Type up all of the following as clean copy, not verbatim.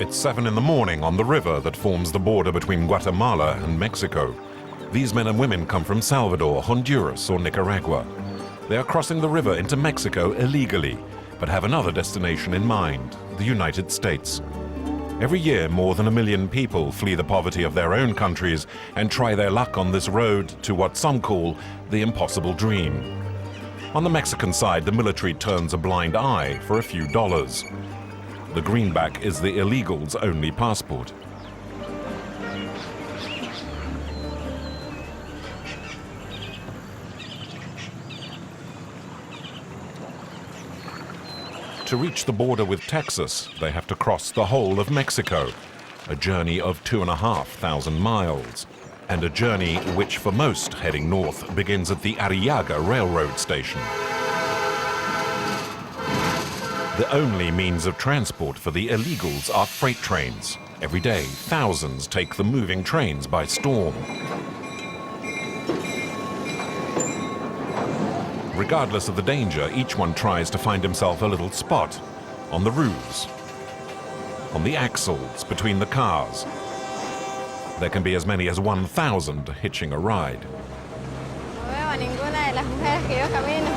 It's 7 in the morning on the river that forms the border between Guatemala and Mexico. These men and women come from Salvador, Honduras, or Nicaragua. They are crossing the river into Mexico illegally, but have another destination in mind, the United States. Every year, more than 1 million people flee the poverty of their own countries and try their luck on this road to what some call the impossible dream. On the Mexican side, the military turns a blind eye for a few dollars. The greenback is the illegal's only passport. To reach the border with Texas, they have to cross the whole of Mexico, a journey of 2,500 miles, and a journey which for most heading north begins at the Arriaga railroad station. The only means of transport for the illegals are freight trains. Every day, thousands take the moving trains by storm. Regardless of the danger, each one tries to find himself a little spot on the roofs, on the axles between the cars. There can be as many as 1,000 hitching a ride. No veo a ninguna de las mujeres que yo camino.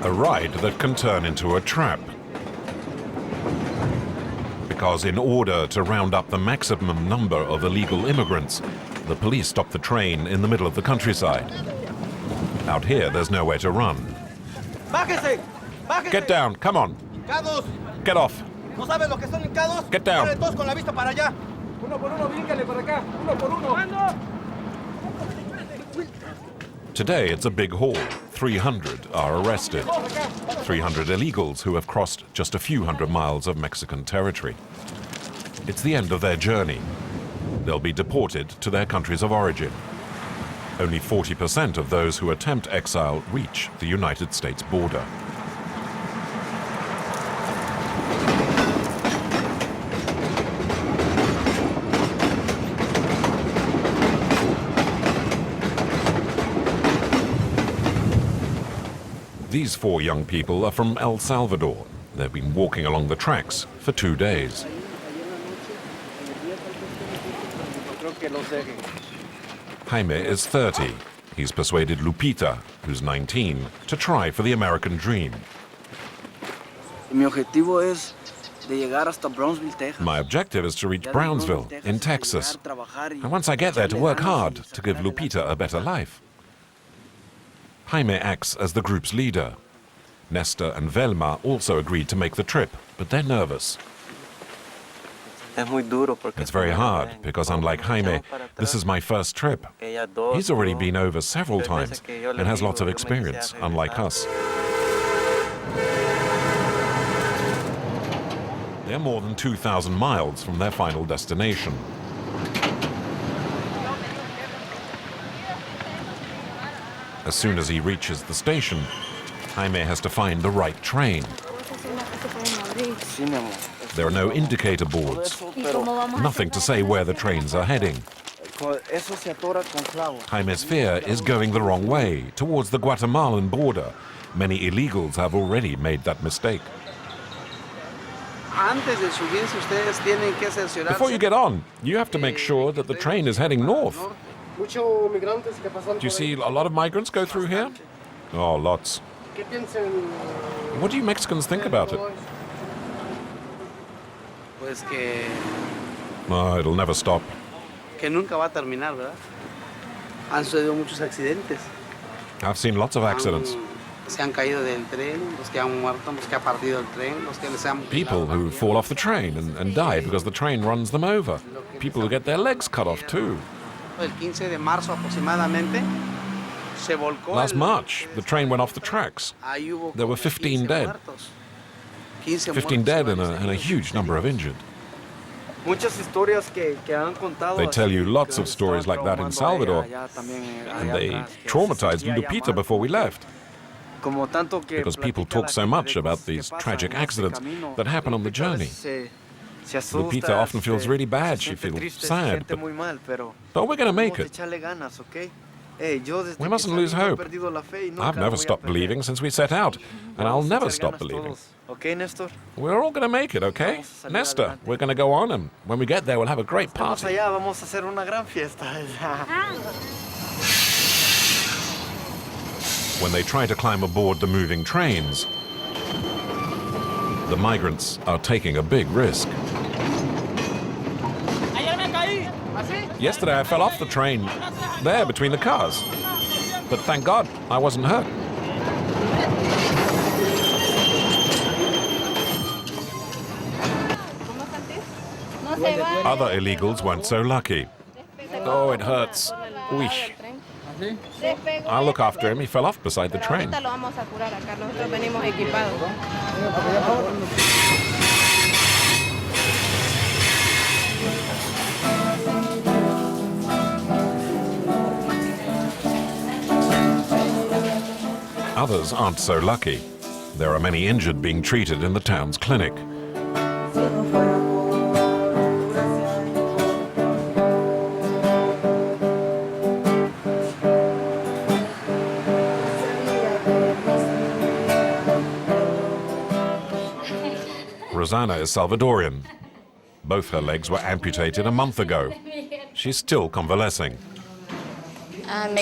A ride that can turn into a trap. Because in order to round up the maximum number of illegal immigrants, the police stop the train in the middle of the countryside. Out here, there's nowhere to run. Get down, come on. Get off. Get down. Today, it's a big haul. 300 are arrested. 300 illegals who have crossed just a few hundred miles of Mexican territory. It's the end of their journey. They'll be deported to their countries of origin. Only 40% of those who attempt exile reach the United States border. These 4 young people are from El Salvador. They've been walking along the tracks for 2 days. Jaime is 30. He's persuaded Lupita, who's 19, to try for the American dream. My objective is to reach Brownsville, in Texas. And once I get there, to work hard to give Lupita a better life. Jaime acts as the group's leader. Nesta and Velma also agreed to make the trip, but they're nervous. It's very hard, because unlike Jaime, this is my first trip. He's already been over several times and has lots of experience, unlike us. They're more than 2,000 miles from their final destination. As soon as he reaches the station, Jaime has to find the right train. There are no indicator boards, nothing to say where the trains are heading. Jaime's fear is going the wrong way, towards the Guatemalan border. Many illegals have already made that mistake. Before you get on, you have to make sure that the train is heading north. Do you see a lot of migrants go through here? Oh, lots. What do you Mexicans think about it? Oh, it'll never stop. I've seen lots of accidents. People who fall off the train and die because the train runs them over. People who get their legs cut off too. Last March, the train went off the tracks. There were 15 dead. 15 dead and a huge number of injured. They tell you lots of stories like that in Salvador, and they traumatized Lupita before we left. because people talk so much about these tragic accidents that happen on the journey. Lupita often feels really bad. She feels sad, but we're going to make it. We mustn't lose hope. I've never stopped believing since we set out, and I'll never stop believing. We're all going to make it, okay? Nestor, we're going to go on, and when we get there, we'll have a great party. When they try to climb aboard the moving trains, the migrants are taking a big risk. Yesterday I fell off the train there between the cars, but thank God I wasn't hurt. Other illegals weren't so lucky. Oh, it hurts. Weesh. I'll look after him. He fell off beside the train. Others aren't so lucky. There are many injured being treated in the town's clinic. Rosanna is Salvadorian. Both her legs were amputated a month ago. She's still convalescing. I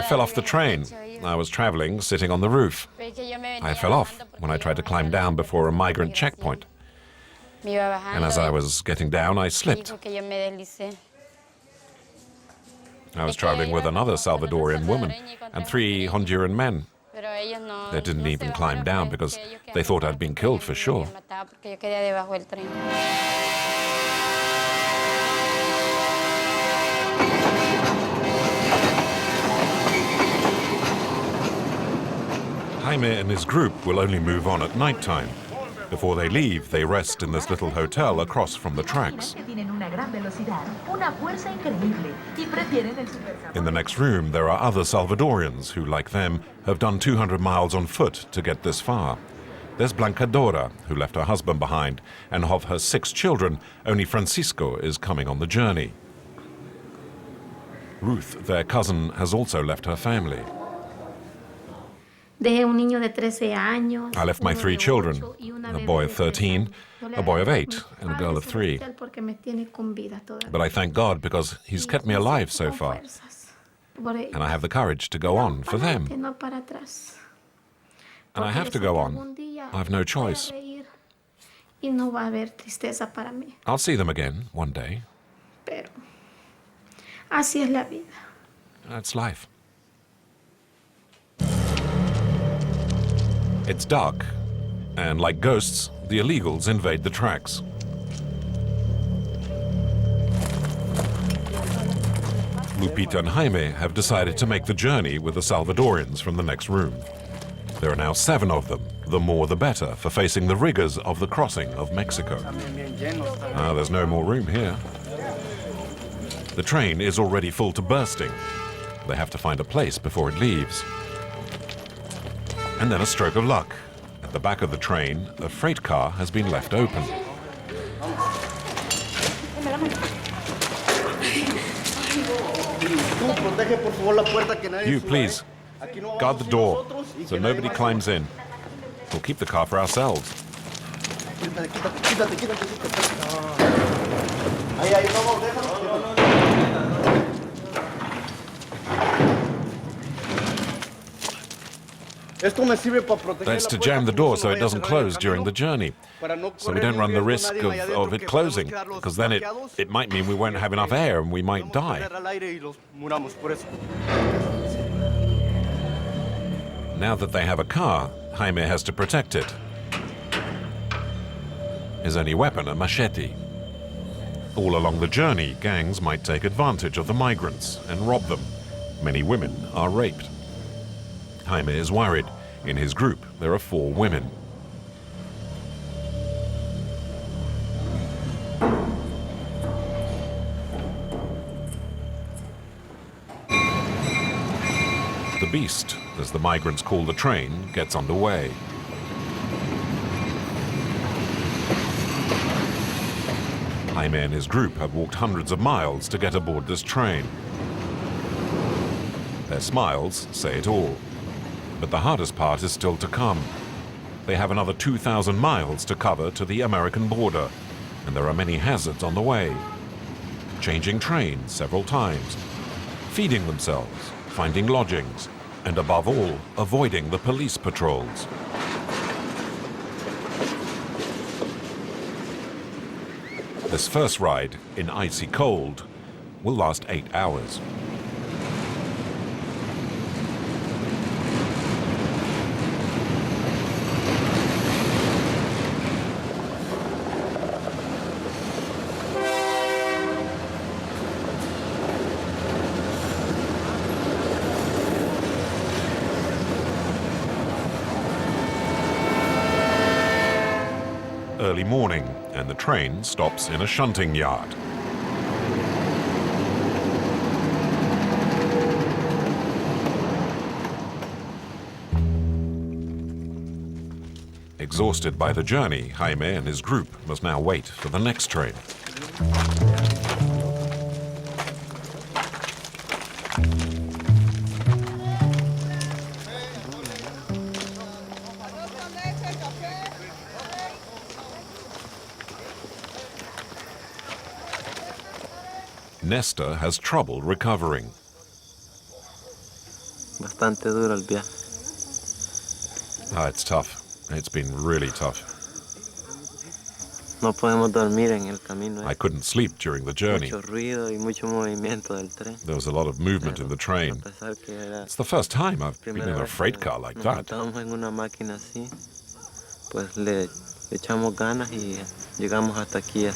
fell off the train. I was traveling, sitting on the roof. I fell off when I tried to climb down before a migrant checkpoint. And as I was getting down, I slipped. I was traveling with another Salvadorian woman and 3 Honduran men. They didn't even climb down because they thought I'd been killed for sure. Jaime and his group will only move on at night time. Before they leave, they rest in this little hotel across from the tracks. In the next room, there are other Salvadorians who, like them, have done 200 miles on foot to get this far. There's Blanca Dora, who left her husband behind, and of her 6 children, only Francisco is coming on the journey. Ruth, their cousin, has also left her family. I left my 3 children, a boy of 13, a boy of 8, and a girl of 3. But I thank God because He's kept me alive so far. And I have the courage to go on for them. And I have to go on. I have no choice. I'll see them again one day. That's life. It's dark, and like ghosts, the illegals invade the tracks. Lupita and Jaime have decided to make the journey with the Salvadorians from the next room. There are now 7 of them, the more the better for facing the rigors of the crossing of Mexico. There's no more room here. The train is already full to bursting. They have to find a place before it leaves. And then a stroke of luck. At the back of the train, a freight car has been left open. You, please, guard the door so nobody climbs in. We'll keep the car for ourselves. That's to jam the door so it doesn't close during the journey, so we don't run the risk of it closing, because then it might mean we won't have enough air and we might die. Now that they have a car, Jaime has to protect it. His only weapon, a machete. All along the journey, gangs might take advantage of the migrants and rob them. Many women are raped. Jaime is worried. In his group, there are 4 women. The beast, as the migrants call the train, gets underway. Jaime and his group have walked hundreds of miles to get aboard this train. Their smiles say it all. But the hardest part is still to come. They have another 2,000 miles to cover to the American border, and there are many hazards on the way. Changing trains several times, feeding themselves, finding lodgings, and above all, avoiding the police patrols. This first ride, in icy cold, will last 8 hours. Early morning, and the train stops in a shunting yard. Exhausted by the journey, Jaime and his group must now wait for the next train. Nesta has trouble recovering. Bastante duro el viaje. It's tough. It's been really tough. No podemos dormir en el camino. I couldn't sleep during the journey. Mucho ruido y mucho movimiento del tren. There was a lot of movement in the train. It's the first time I've been in a freight car like that. Estamos en una máquina así, pues le echamos ganas y llegamos hasta aquí.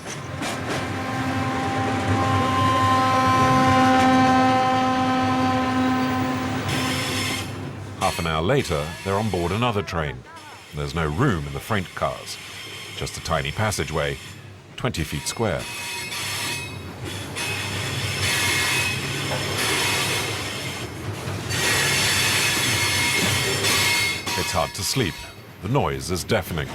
Half an hour later, they're on board another train. There's no room in the freight cars. Just a tiny passageway, 20 feet square. It's hard to sleep. The noise is deafening.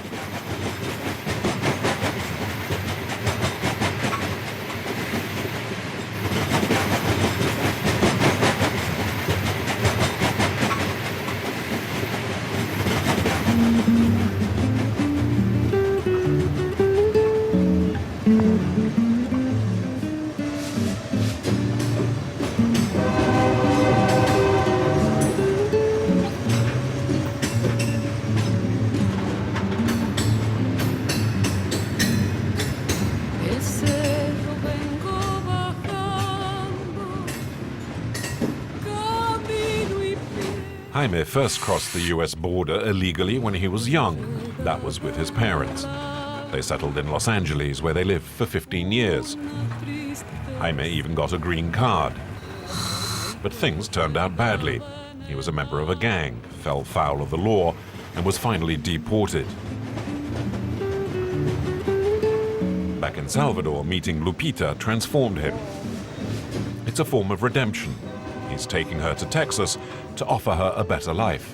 Jaime first crossed the US border illegally when he was young. That was with his parents. They settled in Los Angeles, where they lived for 15 years. Jaime even got a green card. But things turned out badly. He was a member of a gang, fell foul of the law, and was finally deported. Back in Salvador, meeting Lupita transformed him. It's a form of redemption. He's taking her to Texas to offer her a better life.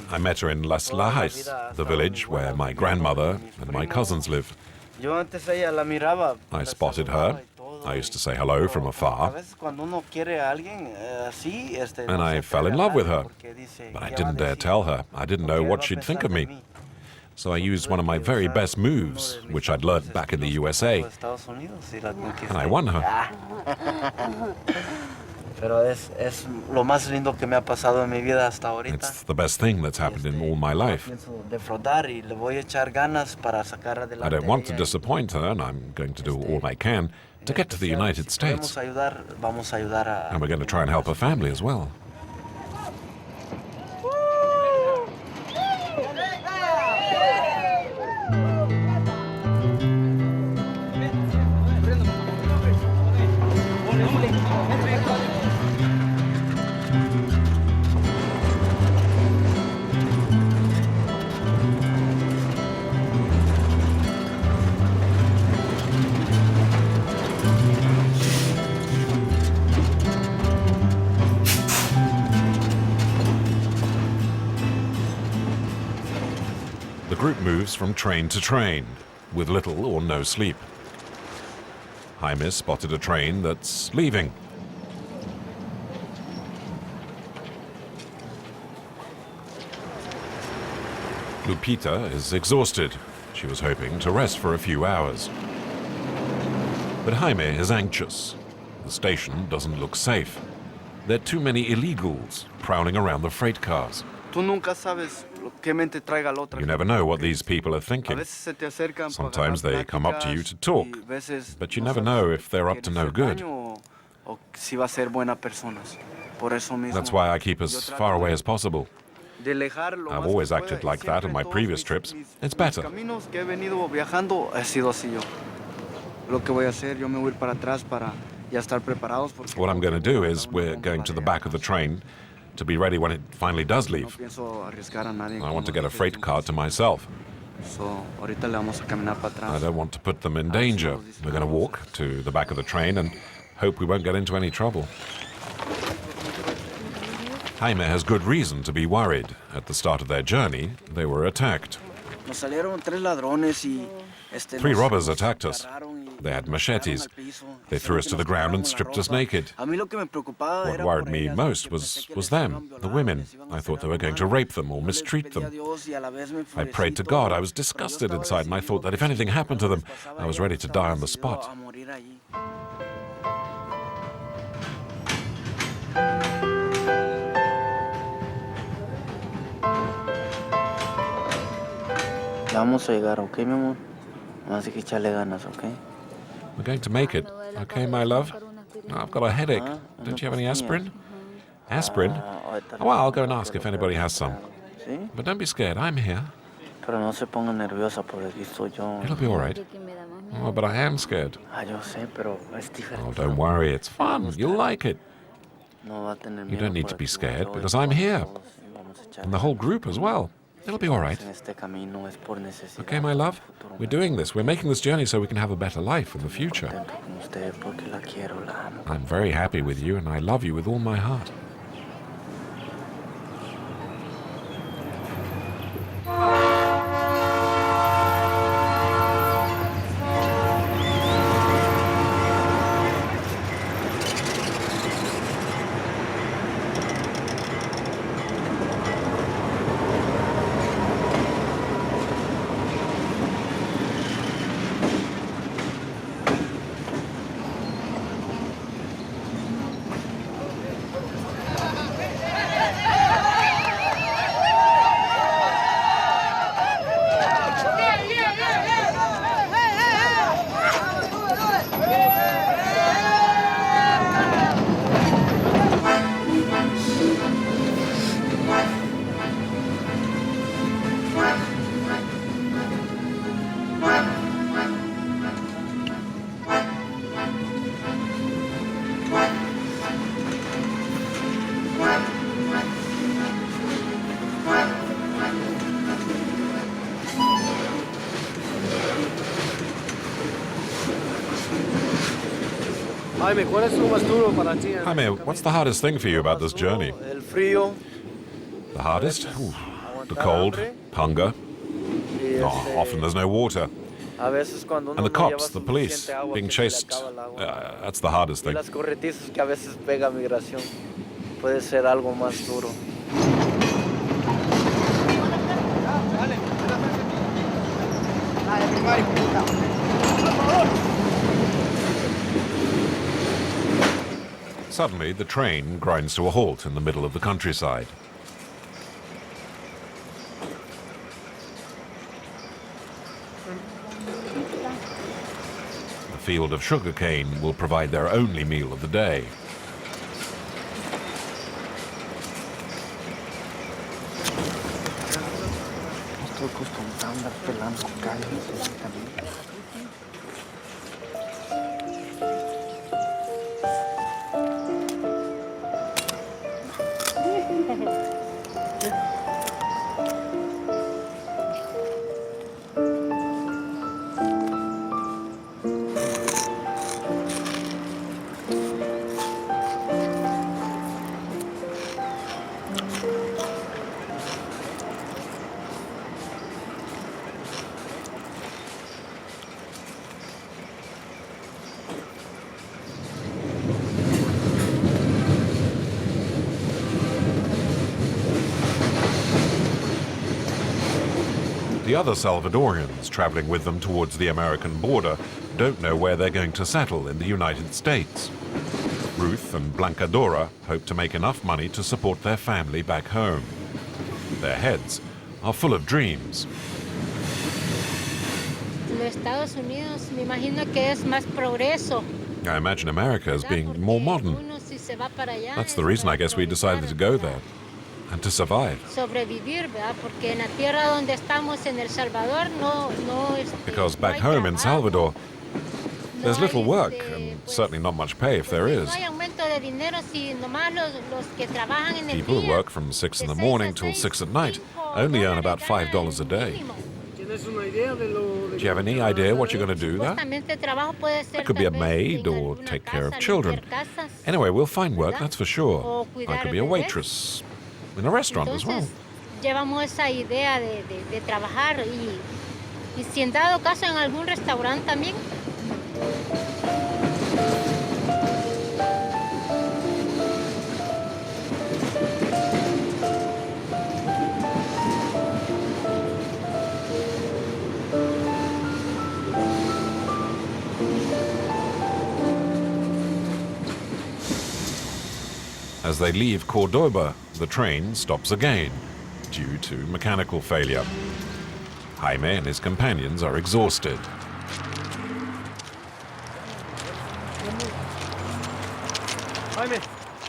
I met her in Las Lajas, the village where my grandmother and my cousins live. I spotted her. I used to say hello from afar. And I fell in love with her. But I didn't dare tell her. I didn't know what she'd think of me. So I used one of my very best moves, which I'd learned back in the USA. And I won her. It's the best thing that's happened in all my life. I don't want to disappoint her, and I'm going to do all I can to get to the United States. And we're going to try and help her family as well. group moves from train to train, with little or no sleep. Jaime spotted a train that's leaving. Lupita is exhausted. She was hoping to rest for a few hours. But Jaime is anxious. The station doesn't look safe. There are too many illegals prowling around the freight cars. You never know what these people are thinking. Sometimes they come up to you to talk, but you never know if they're up to no good. That's why I keep as far away as possible. I've always acted like that on my previous trips. It's better. What I'm going to do is we're going to the back of the train to be ready when it finally does leave. I want to get a freight car to myself. I don't want to put them in danger. We're going to walk to the back of the train and hope we won't get into any trouble. Jaime has good reason to be worried. At the start of their journey, they were attacked. 3 robbers attacked us. They had machetes. They threw us to the ground and stripped us naked. What worried me most was them, the women. I thought they were going to rape them or mistreat them. I prayed to God. I was disgusted inside, and I thought that if anything happened to them, I was ready to die on the spot. Vamos a llegar, ¿ok, mi amor? Vamos a echarle ganas, ¿ok? We're going to make it. Okay, my love? Oh, I've got a headache. Don't you have any aspirin? Aspirin? Oh, well, I'll go and ask if anybody has some. But don't be scared. I'm here. Pero no se ponga nerviosa porque aquí estoy yo. It'll be all right. Oh, but I am scared. Yo sé, pero es diferente. Oh, don't worry. It's fun. You'll like it. You don't need to be scared because I'm here. And the whole group as well. It'll be all right. Okay, my love? We're doing this. We're making this journey so we can have a better life in the future. I'm very happy with you, and I love you with all my heart. Jaime, what's the hardest thing for you about this journey? The hardest? Ooh, the cold, hunger. Oh, often there's no water. And the cops, the police, being chased. That's the hardest thing. Suddenly, the train grinds to a halt in the middle of the countryside. The field of sugarcane will provide their only meal of the day. The other Salvadorians traveling with them towards the American border don't know where they're going to settle in the United States. Ruth and Blancadora hope to make enough money to support their family back home. Their heads are full of dreams. Los Estados Unidos, me imagino que es más progreso. I imagine America as being more modern. That's the reason I guess we decided to go there. And to survive. Sobrevivir, ¿verdad? Porque en la tierra donde estamos en El Salvador no because back home in Salvador, there's little work and certainly not much pay if there is. People who work from 6 in the morning till 6 at night only earn about $5 a day. Do you have any idea what you're going to do there? It could be a maid or take care of children. Anyway, we'll find work, that's for sure. I could be a waitress in a restaurant as well. Llevamos esa idea de trabajar y si en dado caso en algún restaurante también. As they leave Cordoba, the train stops again due to mechanical failure. Jaime and his companions are exhausted.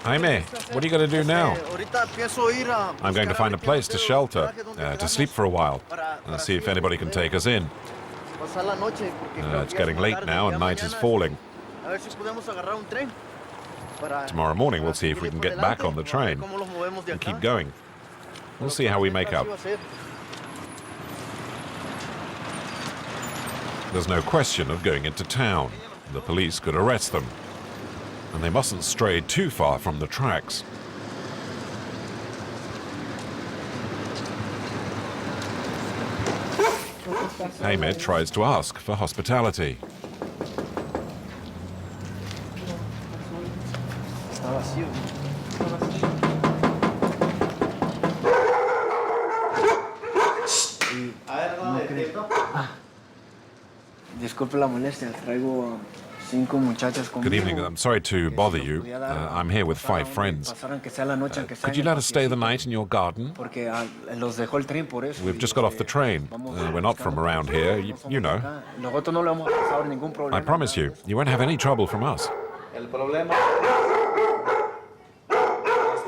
Jaime, what are you going to do now? I'm going to find a place to shelter, to sleep for a while, and see if anybody can take us in. It's getting late now and night is falling. Tomorrow morning we'll see if we can get back on the train and keep going. We'll see how we make up. There's no question of going into town. The police could arrest them. And they mustn't stray too far from the tracks. Jaime tries to ask for hospitality. Good evening. I'm sorry to bother you. I'm here with 5 friends. Could you let us stay the night in your garden? We've just got off the train. We're not from around here, you know. I promise you, you won't have any trouble from us.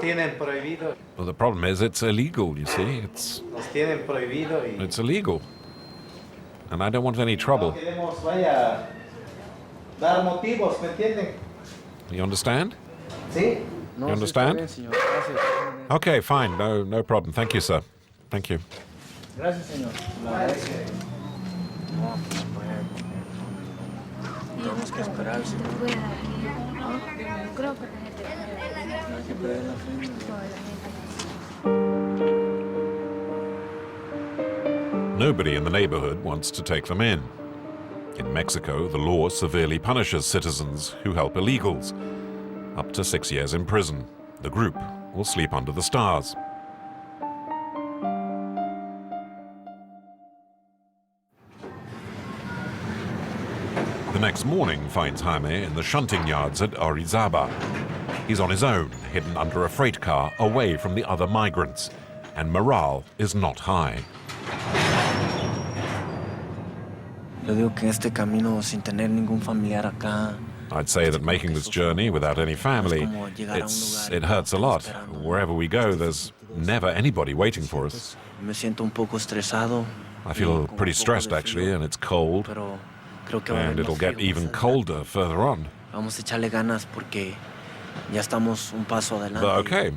Well, the problem is it's illegal, you see. It's illegal. And I don't want any trouble. You understand? You understand? Okay, fine. No problem. Thank you, sir. Thank you. Nobody in the neighborhood wants to take them in. In Mexico, the law severely punishes citizens who help illegals. Up to 6 years in prison. The group will sleep under the stars. The next morning finds Jaime in the shunting yards at Orizaba. He's on his own, hidden under a freight car away from the other migrants, and morale is not high. I'd say that making this journey without any family, it hurts a lot. Wherever we go, there's never anybody waiting for us. I feel pretty stressed, actually, and it's cold. And it'll get even colder further on. But okay,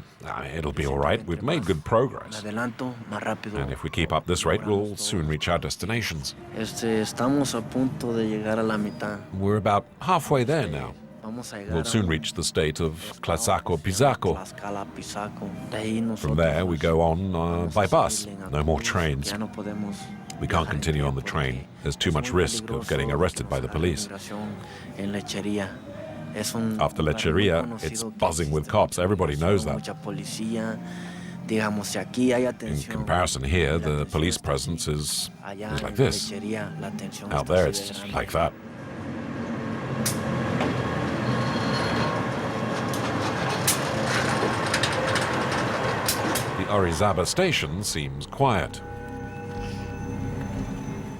it'll be all right. We've made good progress. And if we keep up this rate, we'll soon reach our destinations. We're about halfway there now. We'll soon reach the state of Tlaxaco-Pizaco. From there, we go on by bus. No more trains. We can't continue on the train. There's too much risk of getting arrested by the police. After Lecheria, it's buzzing with cops. Everybody knows that. Digamos, si aquí hay In atención, comparison here, la the atención police está presence aquí. is Allá like en la this. lechería, la atención Out está there, así it's de grande. like that. The Orizaba station seems quiet.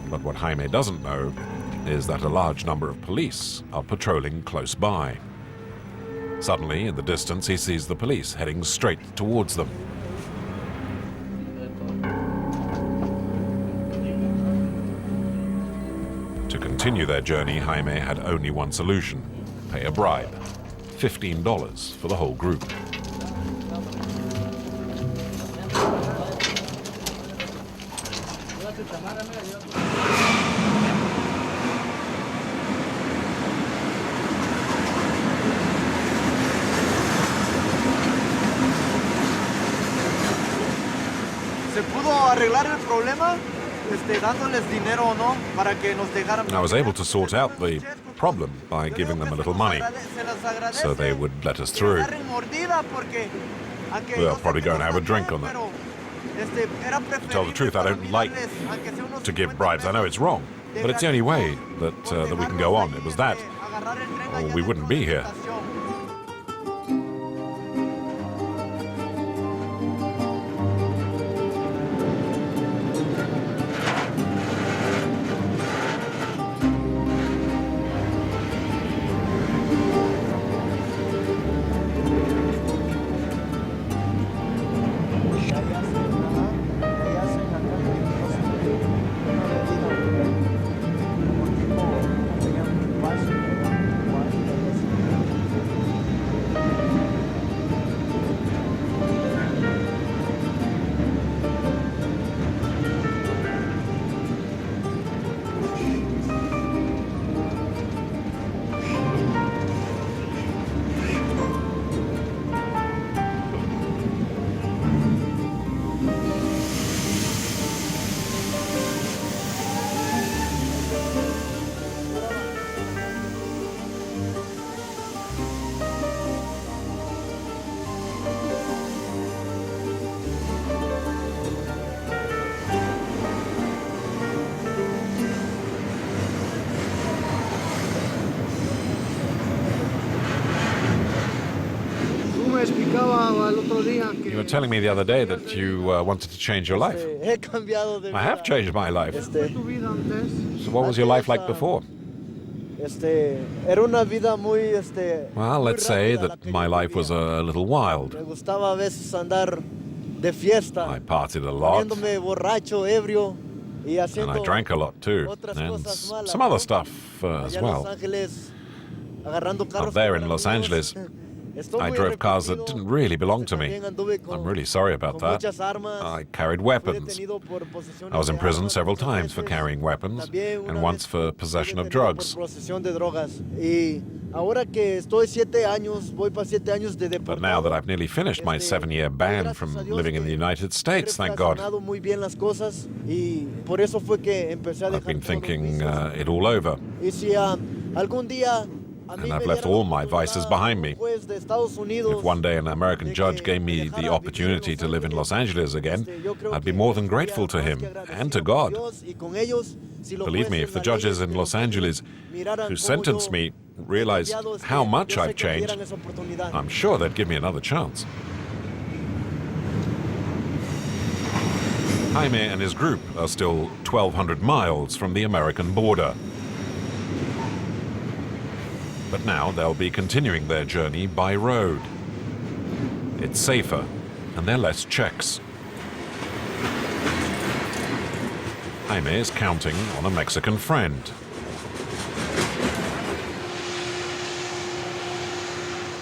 But what Jaime doesn't know is that a large number of police are patrolling close by. Suddenly, in the distance, he sees the police heading straight towards them. To continue their journey, Jaime had only one solution: pay a bribe, $15 for the whole group. ¿Se pudo arreglar el problema? Dándoles dinero, ¿no? Para que nos dejaran. I was able to sort out the problem by giving them a little money, so they would let us through. We'll probably go and have a drink on that. To tell the truth, I don't like to give bribes. I know it's wrong, but it's the only way that we can go on. It was that, or we wouldn't be here. You were telling me the other day that you wanted to change your life. I have changed my life. So what was your life like before? Well, let's say that my life was a little wild. I partied a lot, and I drank a lot too, and some other stuff as well. Up there in Los Angeles, I drove cars that didn't really belong to me. I'm really sorry about that. I carried weapons. I was in prison several times for carrying weapons, and once for possession of drugs. But now that I've nearly finished my 7-year ban from living in the United States, thank God, I've been thinking it all over. And I've left all my vices behind me. If one day an American judge gave me the opportunity to live in Los Angeles again, I'd be more than grateful to him and to God. Believe me, if the judges in Los Angeles who sentenced me realized how much I've changed, I'm sure they'd give me another chance. Jaime and his group are still 1,200 miles from the American border. But now they'll be continuing their journey by road. It's safer, and there are less checks. Jaime is counting on a Mexican friend.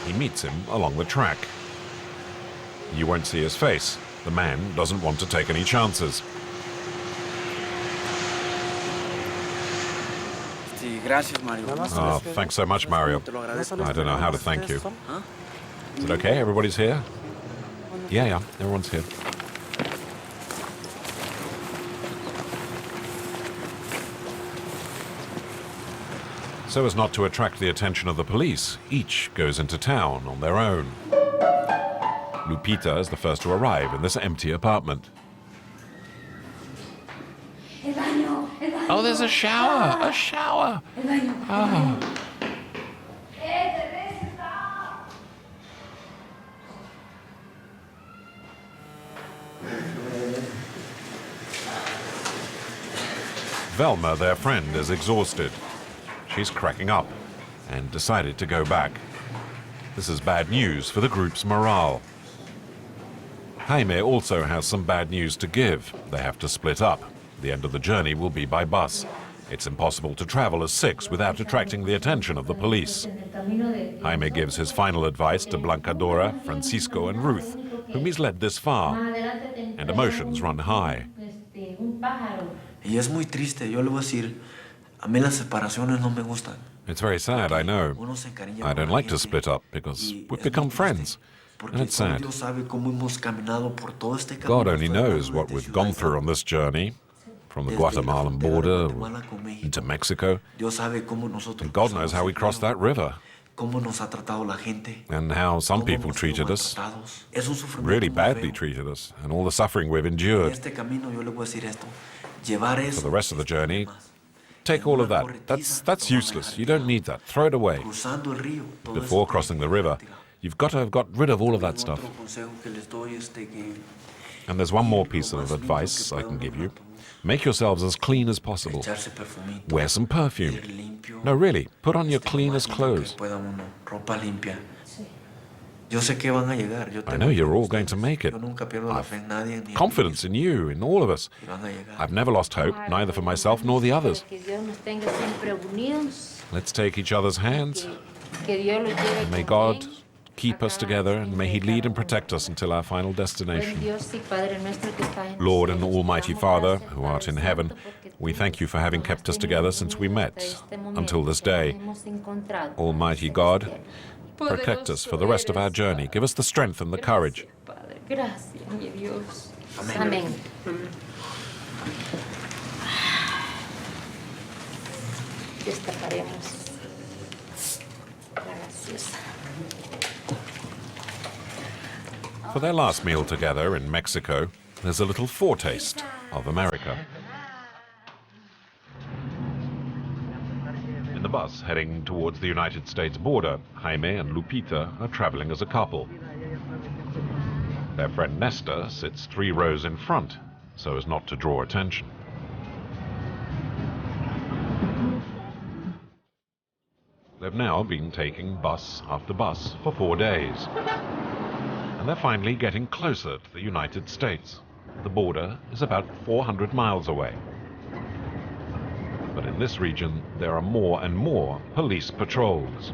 He meets him along the track. You won't see his face. The man doesn't want to take any chances. Oh, thanks so much, Mario. I don't know how to thank you. Is it okay? Everybody's here? Yeah, everyone's here. So as not to attract the attention of the police, each goes into town on their own. Lupita is the first to arrive in this empty apartment. Oh, there's a shower! A shower! Oh. Velma, their friend, is exhausted. She's cracking up and decided to go back. This is bad news for the group's morale. Jaime also has some bad news to give. They have to split up. The end of the journey will be by bus. It's impossible to travel as six without attracting the attention of the police. Jaime gives his final advice to Blancadora, Francisco and Ruth, whom he's led this far, and emotions run high. Y es muy triste, yo le voy a decir, a mí las separaciones no me gustan. It's very sad, I know. I don't like to split up because we've become friends, and it's sad. God only knows what we've gone through on this journey, from the Guatemalan border into Mexico, and God knows how we crossed that river, and how some people treated us, really badly treated us, and all the suffering we've endured. For the rest of the journey, take all of that. That's useless. You don't need that. Throw it away. Before crossing the river, you've got to have got rid of all of that stuff. And there's one more piece of advice I can give you. Make yourselves as clean as possible. Wear some perfume. No, really, put on your cleanest clothes. I know you're all going to make it. I've confidence in you, in all of us. I've never lost hope, neither for myself nor the others. Let's take each other's hands. And may God keep us together, and may He lead and protect us until our final destination. Lord and Almighty Father, who art in heaven, we thank you for having kept us together since we met, until this day. Almighty God, protect us for the rest of our journey. Give us the strength and the courage. Amen. Destaparemos la gaseosa. For their last meal together in Mexico, there's a little foretaste of America. In the bus heading towards the United States border, Jaime and Lupita are traveling as a couple. Their friend Nestor sits 3 rows in front, so as not to draw attention. They've now been taking bus after bus for 4 days. And they're finally getting closer to the United States. The border is about 400 miles away. But in this region, there are more and more police patrols.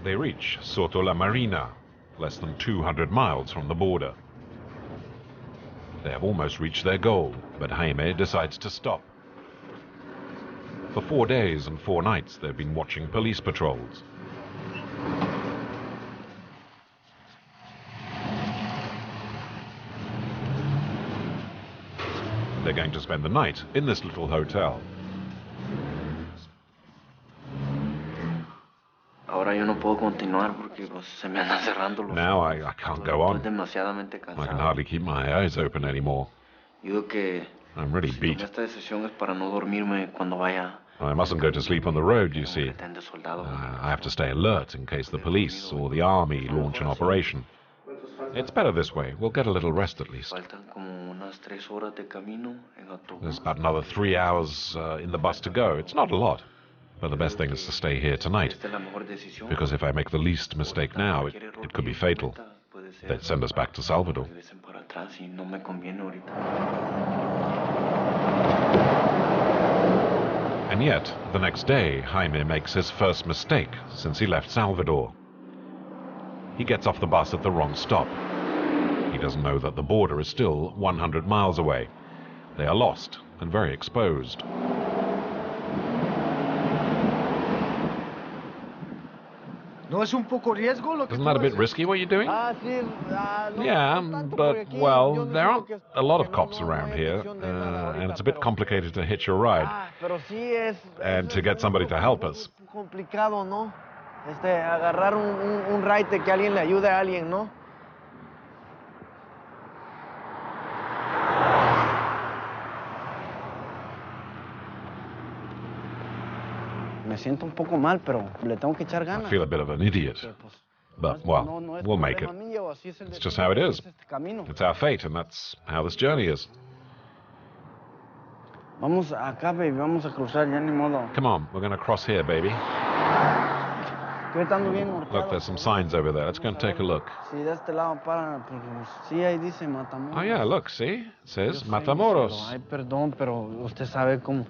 They reach Soto la Marina, less than 200 miles from the border. They have almost reached their goal, but Jaime decides to stop. For 4 days and 4 nights, they've been watching police patrols. They're going to spend the night in this little hotel. Now I can't go on. I can hardly keep my eyes open anymore. I'm really beat. I mustn't go to sleep on the road, you see. I have to stay alert in case the police or the army launch an operation. It's better this way. We'll get a little rest at least. There's about another 3 hours in the bus to go. It's not a lot. But the best thing is to stay here tonight, because if I make the least mistake now, it could be fatal. They'd send us back to Salvador. And yet, the next day, Jaime makes his first mistake since he left Salvador. He gets off the bus at the wrong stop. He doesn't know that the border is still 100 miles away. They are lost and very exposed. ¿No es un poco riesgo lo que Isn't tú that a bit haces? risky what you're doing? Sí, no, Yeah, no tanto, but, porque aquí well, yo no there siento aren't que a lot que of cops around hay here, atención de nada and ahorita, it's a bit pero- complicated to hitch a ride. Pero sí es... And eso to es get somebody un to poco help us. complicado, ¿no? Agarrar un ride que alguien le ayude a alguien, ¿no? Me siento un poco mal, pero le tengo que echar I ganas. feel a bit of an idiot. But, well, we'll make it. It's just how it is. It's our fate, and that's how this journey is. Vamos acá, baby, vamos a cruzar, ya ni modo. Come on, we're going to cross here, baby. Estoy estando bien Look, horcado, there's some pero signs over there. Let's go and vamos a take a ver look. Si de este lado paran, pues sí, ahí dice Matamoros. Oh, yeah, look, see? It Yo says sé, Matamoros. Ay, perdón, pero usted sabe cómo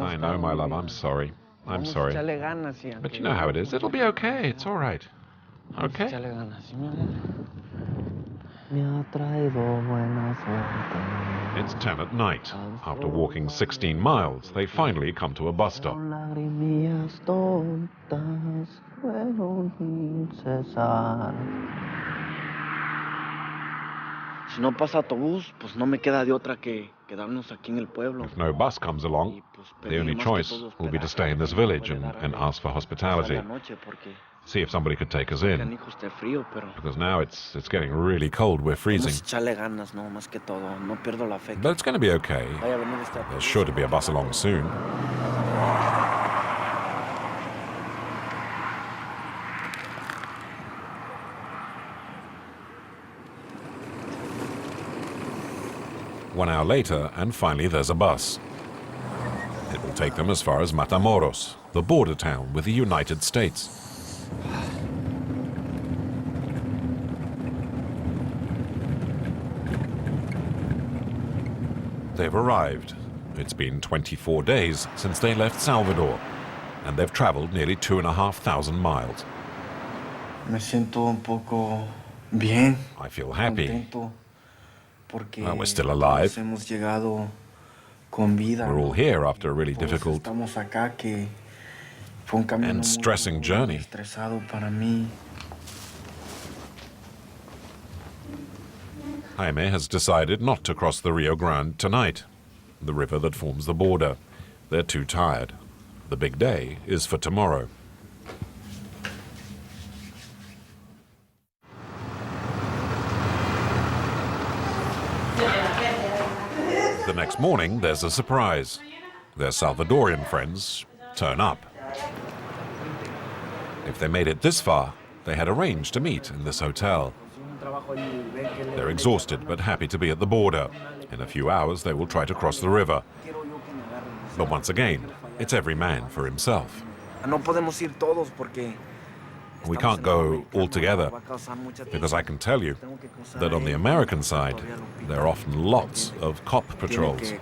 I know, my love. I'm sorry. I'm sorry. Echarle ganas, sí, But aunque you know how it is. It'll be okay. It's all right. Okay? Echarle ganas, ¿sí, mi amor? Me ha traído buena suerte. It's 10 at night. After walking 16 miles, they finally come to a bus stop. Lagrimillas tontas fueron sin cesar. Si no pasa autobús, pues no me queda de otra que quedarnos aquí en el pueblo. If no bus comes along, the only choice will be to stay in this village and ask for hospitality. See if somebody could take us in. Because now it's getting really cold. We're freezing. Echarle ganas, no, más que todo. No pierdo la fe. But it's going to be okay. There's sure to be a bus along soon. One hour later, and finally there's a bus. It will take them as far as Matamoros, the border town with the United States. They've arrived. It's been 24 days since they left Salvador, and they've traveled nearly 2,500 miles. Me siento un poco bien. I feel happy. Contento, porque Well, we're still alive. hemos llegado con vida. We're all here after a really Todos difficult estamos acá, que fue un camino and stressing muy journey. estresado para mí. Jaime has decided not to cross the Rio Grande tonight, the river that forms the border. They're too tired. The big day is for tomorrow. The next morning, there's a surprise. Their Salvadorian friends turn up. If they made it this far, they had arranged to meet in this hotel. They're exhausted but happy to be at the border. In a few hours, they will try to cross the river. But once again, it's every man for himself. No podemos ir todos porque We can't go all together, because I can tell you that on the American side, there are often lots of cop patrols.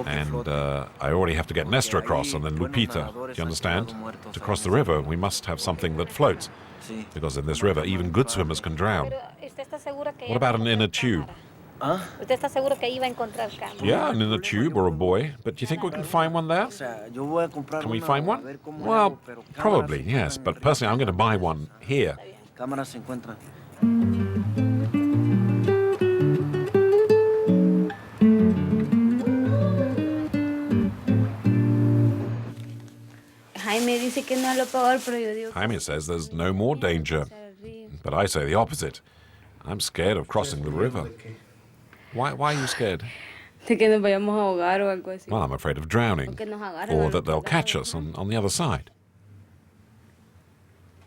And I already have to get Nestor across and then Lupita. Do you understand? To cross the river, we must have something that floats. Because in this river, even good swimmers can drown. What about an inner tube? ¿Usted está seguro que iba a encontrar cama? Yeah, an inner tube or a buoy. But do you think we can find one there? Can we find one? Well, probably, yes. But personally, I'm going to buy one here. Cámaras se encuentran. Jaime dice que no es lo peor, pero yo digo Jaime says there's no more danger. But I say the opposite. I'm scared of crossing the river. Why are you scared? de que nos vayamos a ahogar o algo así. Well, I'm afraid of drowning. O que nos agarren Or a that they'll los catch us on the other side.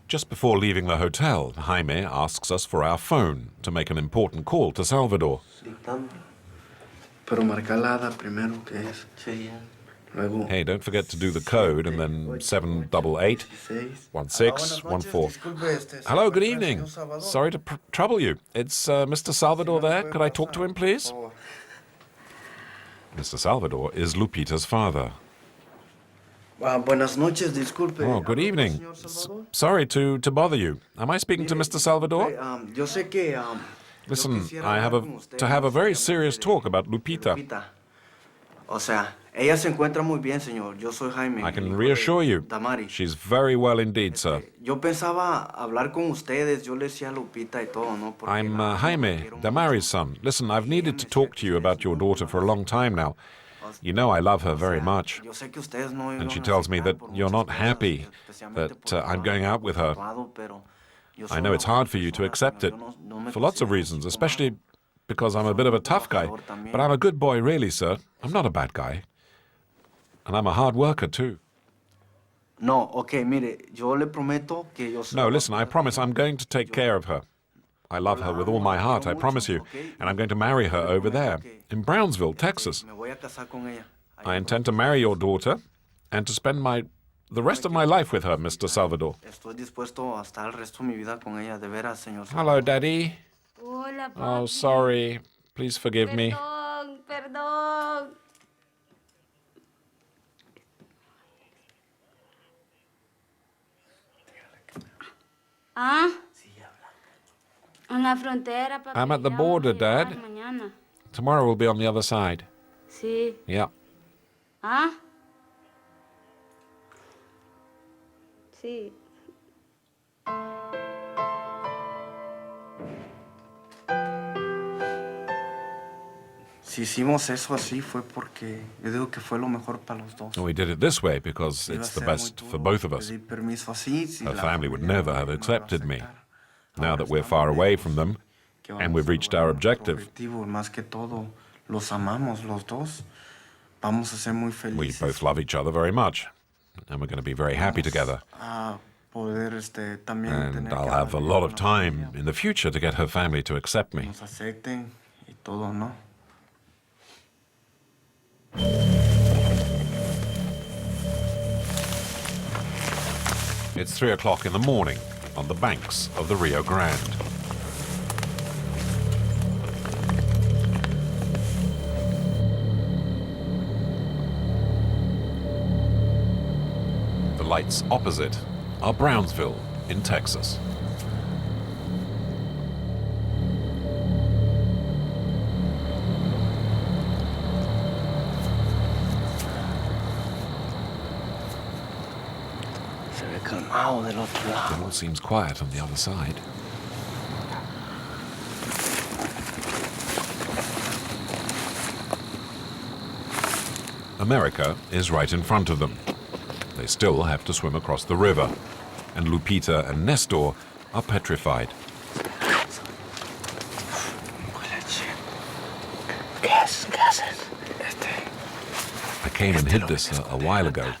Just before leaving the hotel, Jaime asks us for our phone to make an important call to Salvador. Pero marcar la hada primero, que es. Luego. Hey, don't forget to do the code and then 788 1614. Hello, good evening. Sorry to trouble you. It's Mr. Salvador there. Could I talk to him, please? Mr. Salvador is Lupita's father. Buenas noches, disculpe. Oh, good evening. Sorry to bother you. Am I speaking to Mr. Salvador? Yo sé que. Listen, I have to have a very serious talk about Lupita. O sea, Ella se encuentra muy bien, señor. Yo soy Jaime. I el can hijo reassure de you, Damari. she's very well indeed, sir. Yo pensaba hablar con ustedes. Yo le decía a Lupita y todo, ¿no? Porque I'm la amo, la Jaime, quiero Damari's mucho. son. Listen, I've needed to talk to you about your daughter for a long time now. You know I love her very much. Yo sé que ustedes no And she iban a tells me aceptar that por you're muchas not cosas, happy especialmente that por I'm going out with her. ocupado, pero yo I soy know una it's hard buena for you to persona, accept señor. it, Yo no me for lots of considero un reasons, chico especially malo. because I'm a Soy bit of muy a tough guy. trabajador también. But I'm a good boy, really, sir. I'm not a bad guy. And I'm a hard worker, too. No, okay, mire, yo le prometo que yo se la No, voy a listen, I cuidar promise bien. I'm going to take care of her. I love her with all my heart, I promise you. And I'm going to marry her over there, in Brownsville, Texas. Me voy a casar con ella. I intend to marry your daughter and to spend the rest of my life with her, Mr. Salvador. Estoy dispuesto a estar el resto de mi vida con ella, de veras, señor. Hello, Daddy. Hola, papi. Oh, sorry. Please forgive me. Perdón, perdón. Ah. En la frontera, papi. I'm at the Ya border, vamos a llegar Dad. mañana. Tomorrow we'll be on the other side. Sí. Yeah. Ah. Sí. Si hicimos eso así fue porque yo digo que fue lo mejor para los dos. We did it this way because Iba a it's the ser muy best for duro both of us. pedir permiso así, si Her la family would familia never no have lo iba a accepted me. aceptar. Now Ahora that we're estamos far away lejos, from them, que and vamos we've a reached lograr our nuestro objective. objetivo, más que todo, los amamos los dos. Vamos a ser muy We felices. both love each other very much, and we're going to be very happy together. A poder también And tener I'll que have a darle lot of una time familia, in the future to get her family to accept me. nos acepten y todo, ¿no? It's 3 o'clock in the morning on the banks of the Rio Grande. The lights opposite are Brownsville in Texas. Se ve calmado del otro lado. It all seems quiet on the other side. America is right in front of them. They still have to swim across the river, and Lupita and Nestor are petrified. ¿Qué haces? I came and hid this a while ago.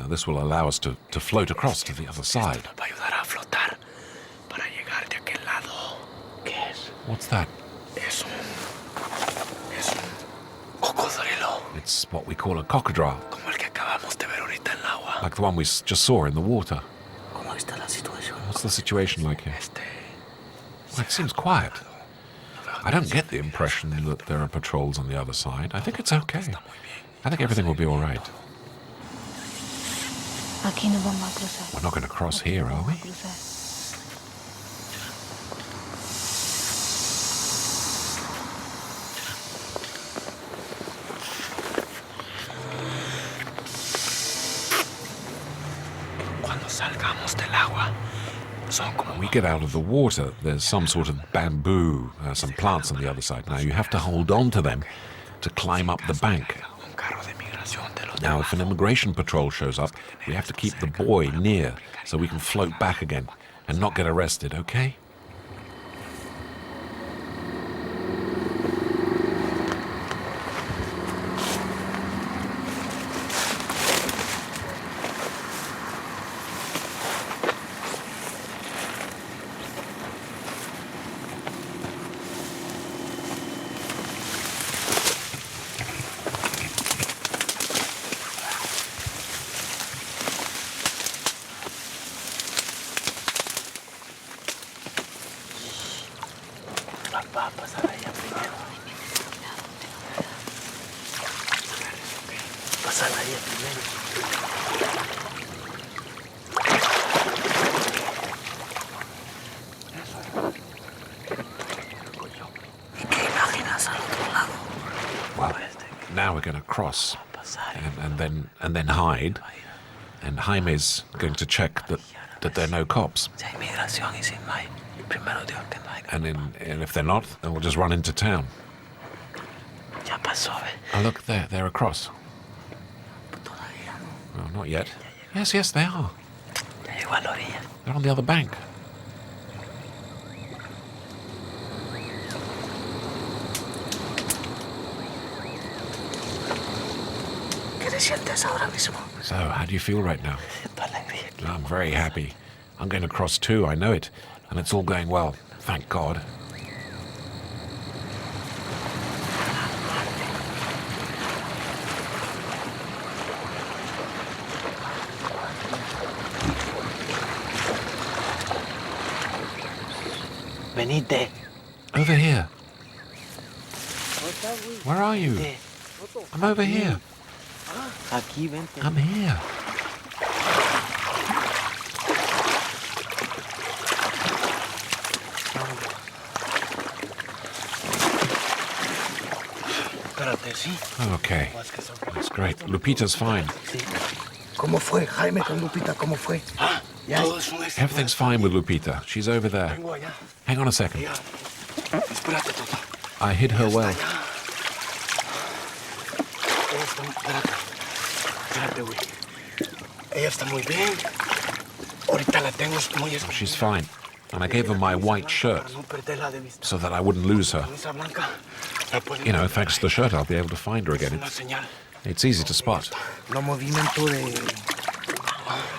This will allow us to float across to the other side. Va a ayudar a flotar para llegar de aquel lado. ¿Qué es? What's that? Es un cocodrilo, It's what we call a crocodile, como el que acabamos de ver ahorita en el agua. like the one we just saw in the water. ¿Cómo está la situación? What's the situation like here? Well, it seems quiet. I don't get the impression that there are patrols on the other side. I think it's okay. I think everything will be all right. Aquí nos vamos a cruzar. We're not going to cross here, are we? Cuando salgamos del agua, son como When we get out of the water, there's some sort of bamboo, some plants on the other side. Now, you have to hold on to them to climb up the bank. un carro de migración de los Now, if an immigration patrol shows up, we have to keep the boy near so we can float back again and not get arrested, okay? Va a pasar a ella primero. Pasar a ella primero. ¿Y qué imaginas al otro lado? Well, now we're going to cross and then hide. And Jaime's going to check that there are no cops. And if they're not, then we'll just run into town. Oh, look, they're across. No, not yet. Yes, they are. They're on the other bank. So, how do you feel right now? I'm very happy. I'm going to cross too, I know it. And it's all going well, thank God. Venite. Over here. Where are you? I'm over here. Aquí, vente. I'm here. Espérate, sí. Okay, that's great. Lupita's fine. ¿Cómo fue, Jaime con Lupita? ¿Cómo fue? ¿Ya? Todo es un éxito. Everything's fine with Lupita. She's over there. Vengo allá. Hang on a second. Espérate, Toto. I hid her well. Ella está... Espérate, güey. Ella está muy bien. Ahorita la tengo muy... She's fine. And I gave her my white shirt Para no perderla de vista. so that I wouldn't lose her. Esa blanca la pueden You know, encontrar. thanks to the shirt, I'll be able to find her again. Una señal. It's easy to spot. No movimiento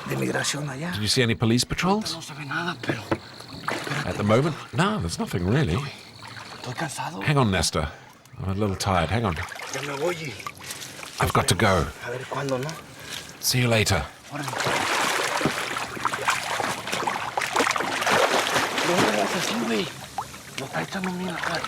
de migración allá. Did you see any police patrols? No se ve nada, pero... At the moment? No, there's nothing really. Estoy cansado. Hang on, Nestor. I'm a little tired. Hang on. Ya me voy y... I've got to go. A ver cuándo, ¿no? See you later. Órale. No me hagas así, güey. No está echando miedo acá.